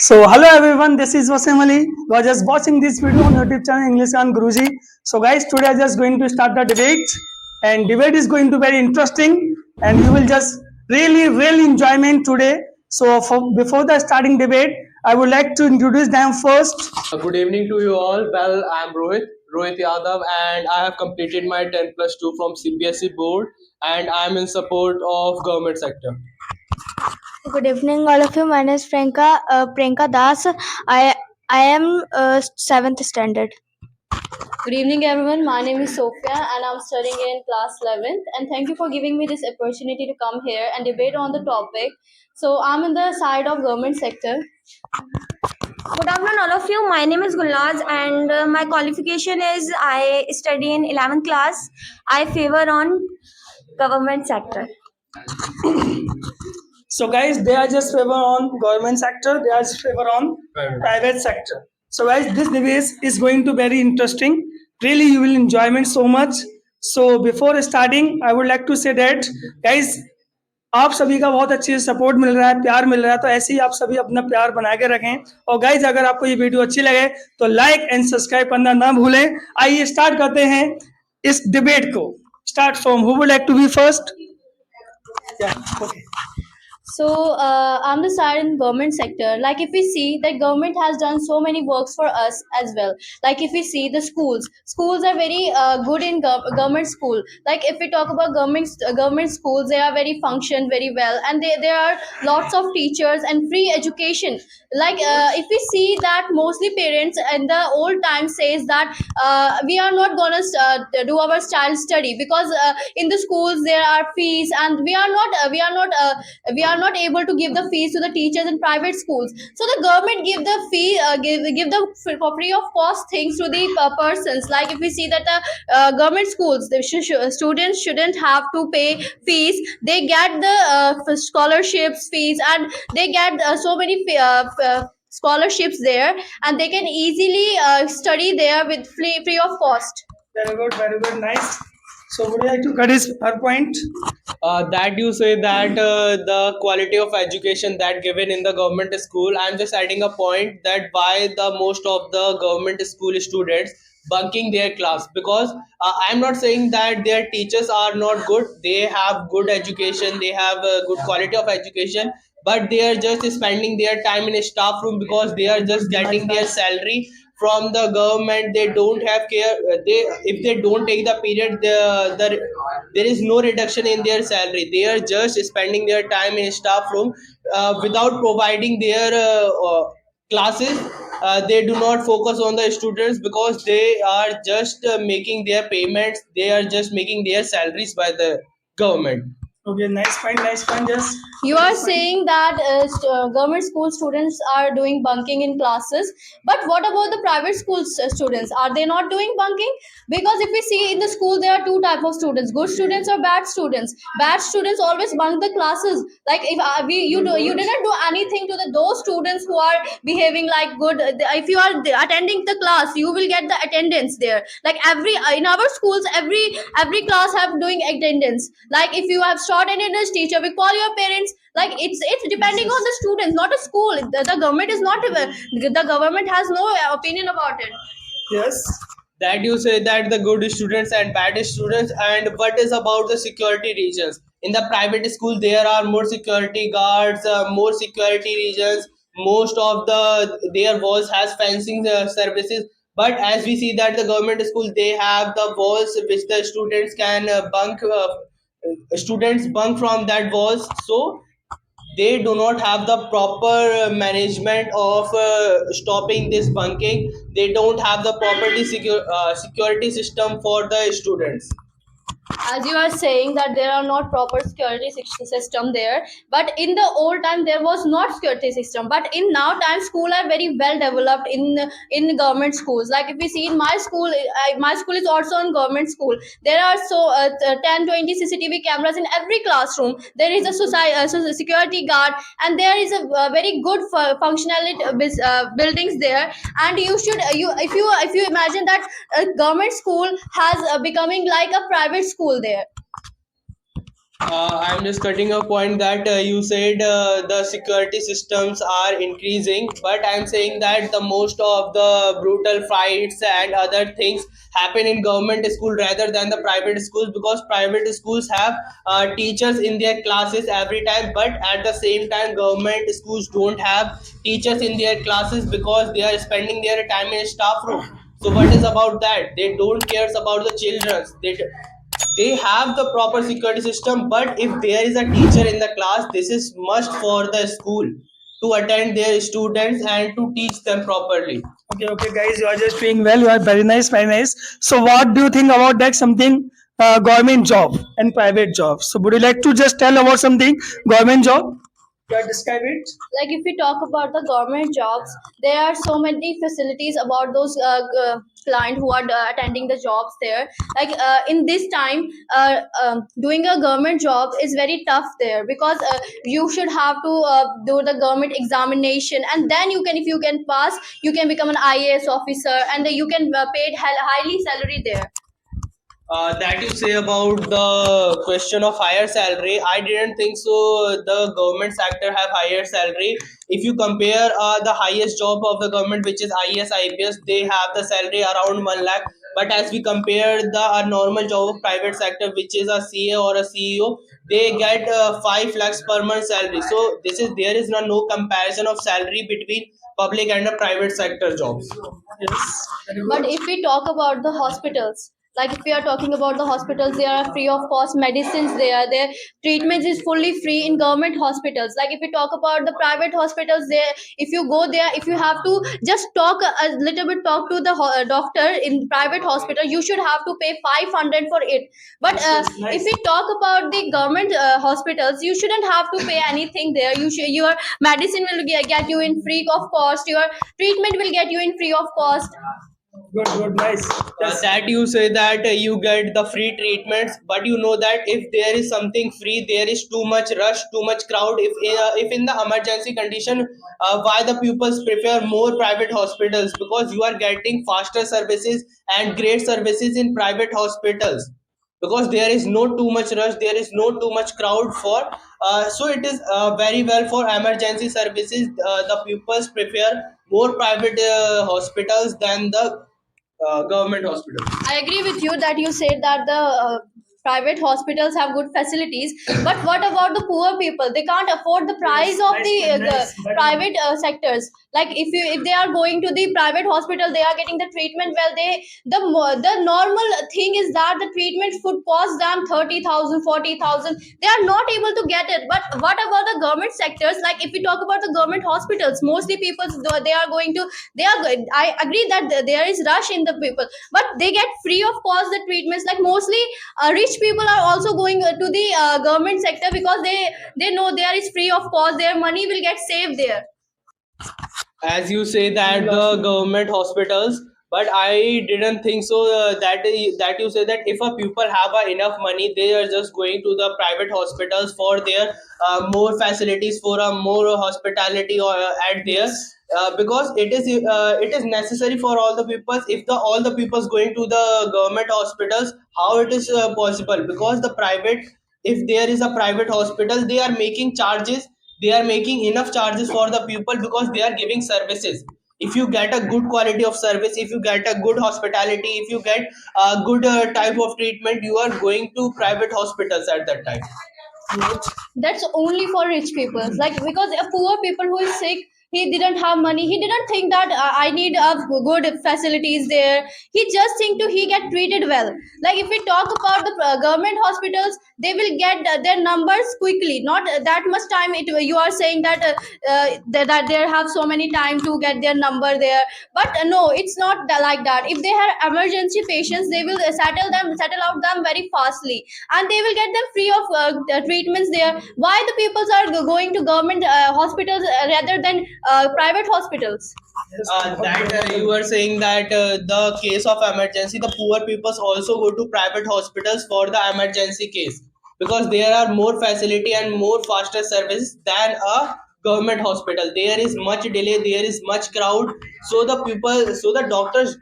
So hello everyone, this is Waseem Ali. You are just watching this video on YouTube channel English and Guruji. So guys, today I just going to start the debate, and debate is going to be very interesting, and you will just really enjoyment today. So before the starting debate, I would like to introduce them first. Good evening to you all. Well, I'm Rohit Yadav, and I have completed my 10 plus 2 from CBSE board, and I'm in support of government sector. Good evening, all of you. My name is Priyanka Das. I am seventh standard. Good evening, everyone. My name is Sophia, and I'm studying in class 11th. And thank you for giving me this opportunity to come here and debate on the topic. So I'm in the side of government sector. Good afternoon, all of you. My name is Gulnaz, and my qualification is I study in 11th class. I favor on government sector. So guys, they are just favor on government sector, they are just favor on private sector. So guys, this debate is going to be very interesting. Really, you will enjoyment so much. So before starting, I would like to say that guys, आप सभी का बहुत अच्छी support मिल रहा है, प्यार मिल रहा है, तो ऐसे ही आप सभी अपना प्यार बना के रखें. और गाइज अगर आपको ये वीडियो अच्छी लगे तो लाइक एंड सब्सक्राइब करना ना भूलें. आइए स्टार्ट करते हैं इस डिबेट को. Start from who would like to be first? Okay. So on the side in government sector, like if we see that government has done so many works for us as well. Like if we see the schools are very good in government school. Like if we talk about government schools, they are very function very well, and there are lots of teachers and free education. Like if we see that mostly parents in the old time says that we are not gonna do our child study because in the schools there are fees, and we are not able to give the fees to the teachers in private schools. So the government give the fee, give the for free of cost things to the persons. Like if we see that the government schools, the students shouldn't have to pay fees. They get the scholarships fees, and they get so many scholarships there, and they can easily study there with free of cost. Very good, nice. So would you like to cut her point? That you say that the quality of education that given in the government school, I'm just adding a point that why the most of the government school students bunking their class, because I'm not saying that their teachers are not good. They have good education, they have a good quality of education, but they are just spending their time in a staff room because they are just getting their salary from the government. They don't have care. They, if they don't take the period, there is no reduction in their salary. They are just spending their time in staff room without providing their classes. They do not focus on the students because they are just making their payments. They are just making their salaries by the government. Okay, nice point, just You are saying that government school students are doing bunking in classes, but what about the private school students? Are they not doing bunking? Because if we see in the school, there are two type of students: good students or bad students. Bad students always bunk the classes. Like if you didn't do anything to those students who are behaving like good. If you are attending the class, you will get the attendance there. Like every in our schools, every class have doing attendance. Like if you have short attendance, teacher will call your parents. Like it's depending on the students, not a school. The government is not the government has no opinion about it. Yes. That you say that the good students and bad students. And what is about the security regions? In the private school there are more security guards, more security regions. Most of their walls has fencing services, but as we see that the government school, they have the walls which the students can bunk, students bunk from that walls. So they do not have the proper management of stopping this bunking. They don't have the property security system for the students. As you are saying that there are not proper security system there, but in the old time there was not security system, but in now time school are very well developed in government schools. Like if we see in my school, my school is also in government school. There are 10-20 CCTV cameras in every classroom. There is a security guard, and there is a very good functionality buildings there. And you should you if you imagine that a government school has becoming like a private school there. I'm just cutting a point that you said the security systems are increasing, but I'm saying that the most of the brutal fights and other things happen in government school rather than the private schools, because private schools have teachers in their classes every time, but at the same time government schools don't have teachers in their classes because they are spending their time in staff room. So what is about that? They don't cares about the children. They have the proper security system, but if there is a teacher in the class, this is must for the school to attend their students and to teach them properly. Okay, guys, you are just doing well. You are very nice, very nice. So, what do you think about that? Something government job and private job. So, would you like to just tell about something government job? Yeah, describe it. Like if we talk about the government jobs, there are so many facilities about those client who are attending the jobs there. Like in this time, doing a government job is very tough there, because you should have to do the government examination, and then you can, if you can pass, you can become an IAS officer, and you can paid highly salary there. That you say about the question of higher salary, I didn't think so. The government sector have higher salary. If you compare the highest job of the government, which is IAS, IPS, they have the salary around 1 lakh. But as we compare the normal job of private sector, which is a CA or a CEO, they get 5 lakhs per month salary. So there is no comparison of salary between public and the private sector jobs. Yes. Very But good. if we talk about the hospitals, like if we are talking about the hospitals, they are free of cost medicines there. Their treatments is fully free in government hospitals. Like if we talk about the private hospitals, there, if you go there, if you have to just talk a little bit, talk to the doctor in private hospital, you should have to pay 500 for it. But Nice. if we talk about the government hospitals, you shouldn't have to pay anything there. Your medicine will get you in free of cost. Your treatment will get you in free of cost. Good, nice. Yes. That you say that you get the free treatments, but you know that if there is something free, there is too much rush, too much crowd. If in the emergency condition, why the pupils prefer more private hospitals? Because you are getting faster services and great services in private hospitals, because there is no too much rush, there is no too much crowd for so it is very well for emergency services. The pupils prefer more private hospitals than the government hospitals. I agree with you that you said that the private hospitals have good facilities, but what about the poor people? They can't afford the price of Nice, the nice. Very private sectors. Like if they are going to the private hospital, they are getting the treatment. Well, the normal thing is that the treatment would cost them 30,000, 40,000. They are not able to get it. But what about the government sectors? Like if we talk about the government hospitals, mostly people, they are going to, they are good. I agree that there is rush in the people, but they get free of cost the treatments. Like mostly rich people are also going to the government sector, because they know there is free of cost, their money will get saved there. As you say that the government hospitals, but I didn't think so that you say that if a people have enough money, they are just going to the private hospitals for their more facilities, for a more hospitality or at there. Because it is necessary for all the people. If the all the people's going to the government hospitals, how it is possible? Because the private, if there is a private hospital, they are making charges, they are making enough charges for the people, because they are giving services. If you get a good quality of service, if you get a good hospitality, if you get a good type of treatment, you are going to private hospitals at that time. That's only for rich people. Like because a poor people who is sick, he didn't have money, he didn't think that I need good facilities there. He just think to he get treated well. Like if we talk about the government hospitals, they will get their numbers quickly, not that much time. It You are saying that that they have so many time to get their number there, but no, it's not like that. If they have emergency patients, they will settle out them very fastly, and they will get them free of treatments there. Why the people are going to government hospitals rather than private hospitals? That you were saying that the case of emergency, the poor peoples also go to private hospitals for the emergency case, because there are more facility and more faster service than a government hospital. There is much delay, there is much crowd, so the people, so the doctors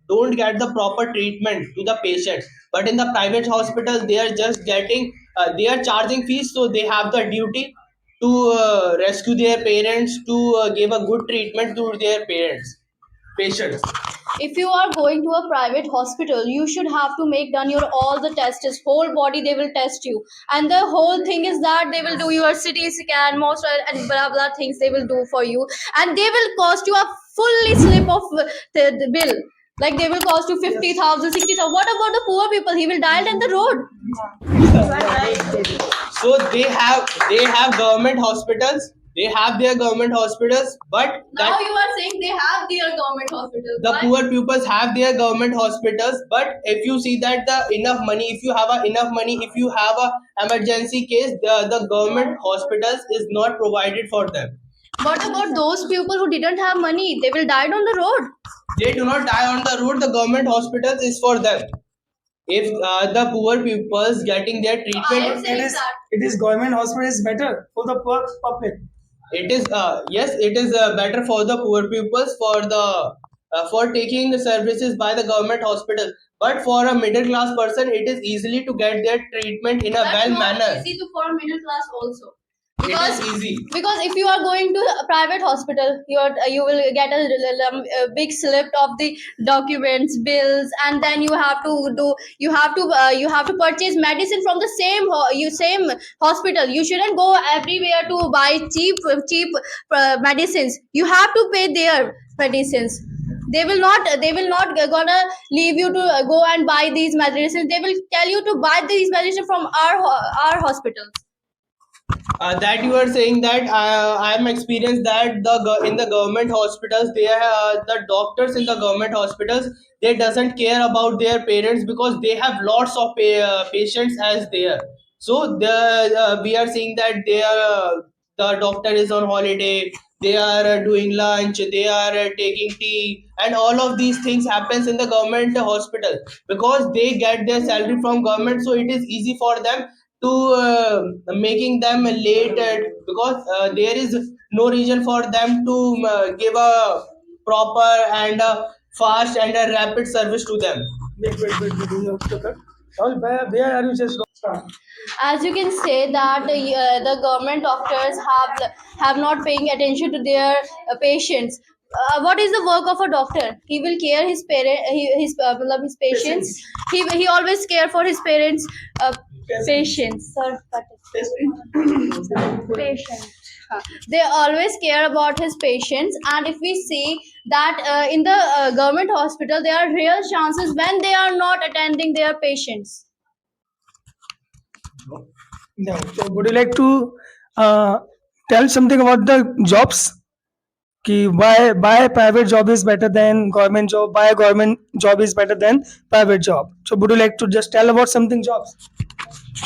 don't get the proper treatment to the patient. But in the private hospital, they are just getting they are charging fees, so they have the duty to rescue their parents, to give a good treatment to their parents, patients. If you are going to a private hospital, you should have to make done your all the tests, whole body they will test you, and the whole thing is that they will do your CT scan, most and blah blah things they will do for you, and they will cost you a fully slip of the bill. Like they will cost you 50,000, 60,000. What about the poor people? He will die on the road. So they have government hospitals. They have their government hospitals, but Now you are saying they have their government hospitals. the poor pupils have their government hospitals. But if you see that the enough money, if you have enough money, if you have a emergency case, the government hospitals is not provided for them. What about those people who didn't have money? They will die on the road. They do not die on the road. The government hospitals is for them. If the poor pupils getting their I am treatment, saying It is that. it is government hospital is better for the public. it is yes, it is better for the poor pupils for taking the services by the government hospital. But for a middle class person, it is easily to get their treatment in a That's well not manner. easy to for a middle class also. It Because is easy. because if you are going to a private hospital, you will get a big slip of the documents, bills, and then you have to purchase medicine from the same hospital. You shouldn't go everywhere to buy cheap medicines. You have to pay their medicines. They will not gonna leave you to go and buy these medicines. They will tell you to buy these medicines from our hospitals. That you are saying that I am experienced that in the government hospitals, they the doctors in the government hospitals, they doesn't care about their parents because they have lots of patients as there. So we are seeing that they are the doctor is on holiday, they are doing lunch, they are taking tea, and all of these things happens in the government hospital because they get their salary from government, so it is easy for them to making them late because there is no reason for them to give a proper and fast and a rapid service to them. Wait. Rahul, where are you just going? As you can say that the government doctors have not paying attention to their patients. What is the work of a doctor? He will care his parent, matlab his patients. He always care for his parents. Patients. Sir, patients. They always care about his patients, and if we see that in the government hospital, there are real chances when they are not attending their patients. No. So would you like to uh, tell something about the jobs? Ki why private job is better than government job? Why government job is better than private job? So would you like to just tell about something jobs?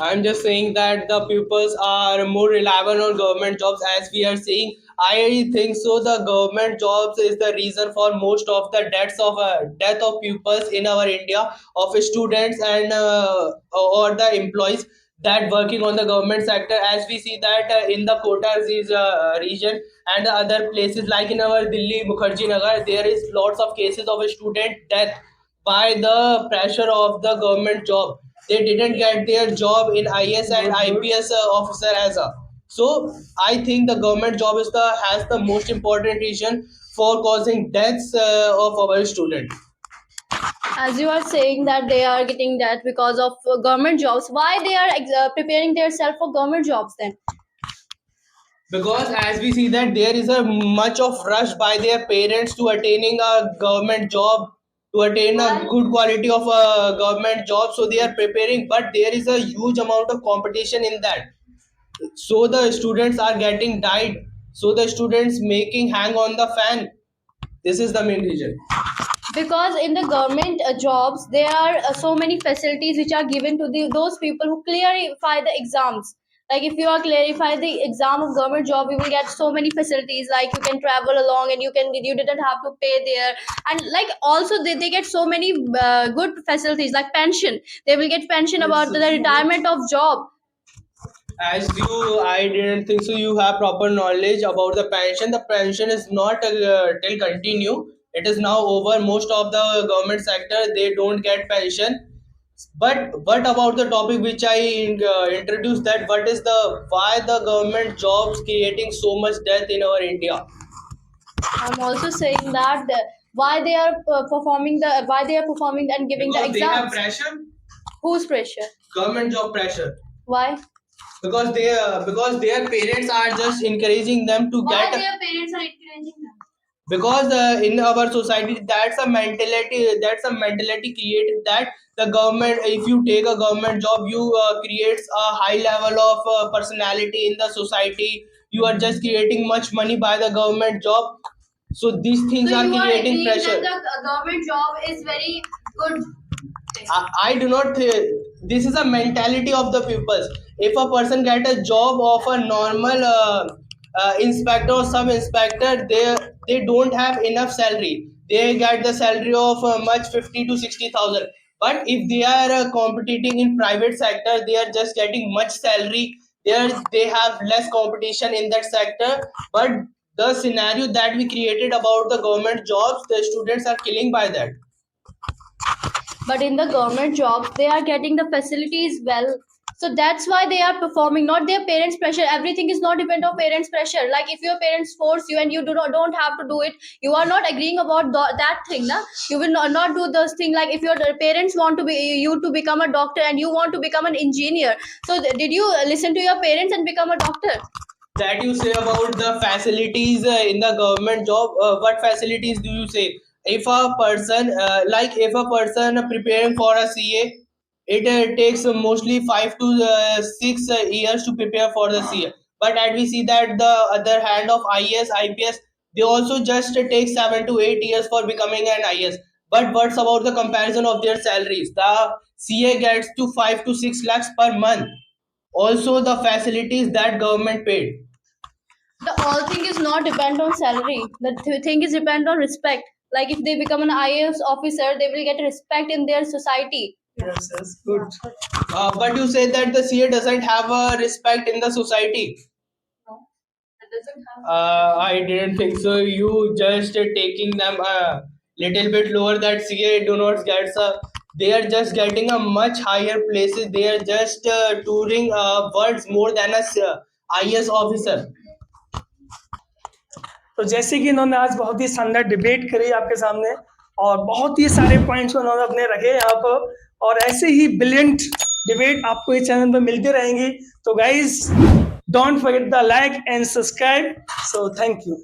I'm just saying that the pupils are more reliable on government jobs as we are seeing. I think so. The government jobs is the reason for most of the death of pupils in our India, of students and or the employees that working on the government sector. As we see that in the Kotas region and the other places like in our Delhi Mukherjee Nagar, there is lots of cases of a student death by the pressure of the government job. They didn't get their job in IS and IPS officer as a. So I think the government job is the has the most important reason for causing deaths of our students. As you are saying that they are getting that because of government jobs, why they are preparing themselves for government jobs then? Because as we see that there is a much of rush by their parents to attaining a government job, to attain a good quality of a government job, so they are preparing, but there is a huge amount of competition in that, so the students are getting died, so the students making hang on the fan. This is the main reason. Because in the government jobs there are so many facilities which are given to those people who clarify the exams. Like if you are clarify the exam of government job, you will get so many facilities, like you can travel along and you didn't have to pay there, and like also they get so many good facilities like pension. They will get pension about the retirement of job. As you, I didn't think so. You have proper knowledge about the pension. The pension is not till continue. It is now over. Most of the government sector they don't get pension. But what about the topic which I introduced, that what is the why the government jobs creating so much death in our India? I'm also saying that why they are performing and giving the Because they have exams. pressure, Whose pressure? government job pressure. Why? Because their parents are just encouraging them to Why get. their parents are encouraging them? Because in our society, that's a mentality created, that the government, if you take a government job, you creates a high level of personality in the society. You are just creating much money by the government job, so these things So are you are creating agreeing pressure. that the government job is very good thing. I do not. This is a mentality of the peoples. If a person get a job of a normal inspector or sub inspector, they don't have enough salary. They get the salary of much 50 to 60,000. But if they are competing in private sector, they are just getting much salary. They have less competition in that sector. But the scenario that we created about the government jobs, the students are killing by that. But in the government jobs they are getting the facilities well, so that's why they are performing, not their parents pressure. Everything is not depend on parents pressure. Like if your parents force you and you don't have to do it, you are not agreeing about that thing na? You will not do those thing. Like if your parents want to be you to become a doctor and you want to become an engineer, so did you listen to your parents and become a doctor? That you say about the facilities in the government job, what facilities do you say? If a person if a person preparing for a CA, it takes mostly 5 to 6 years to prepare for the CA. But and we see that the other hand of IAS IPS, they also just take 7 to 8 years for becoming an IAS. But what's about the comparison of their salaries? The CA gets to 5 to 6 lakhs per month. Also the facilities that government paid. The all thing is not depend on salary. The thing is depend on respect. Like if they become an IAS officer, they will get respect in their society. Yes, yes, good. But you say that the CA doesn't have a respect in the society. It doesn't have. I didn't think so. You just taking them a little bit lower. That CA do not get they are just getting a much higher places. They are just touring worlds more than a IS officer. तो जैसे कि इन्होंने आज बहुत ही शानदार debate करी आपके सामने और बहुत ही सारे पॉइंट्स उन्होंने अपने रखे यहाँ पर, और ऐसे ही ब्रिलियंट डिबेट आपको इस चैनल पर मिलते रहेंगी. तो guys, don't forget the like and subscribe. So thank you.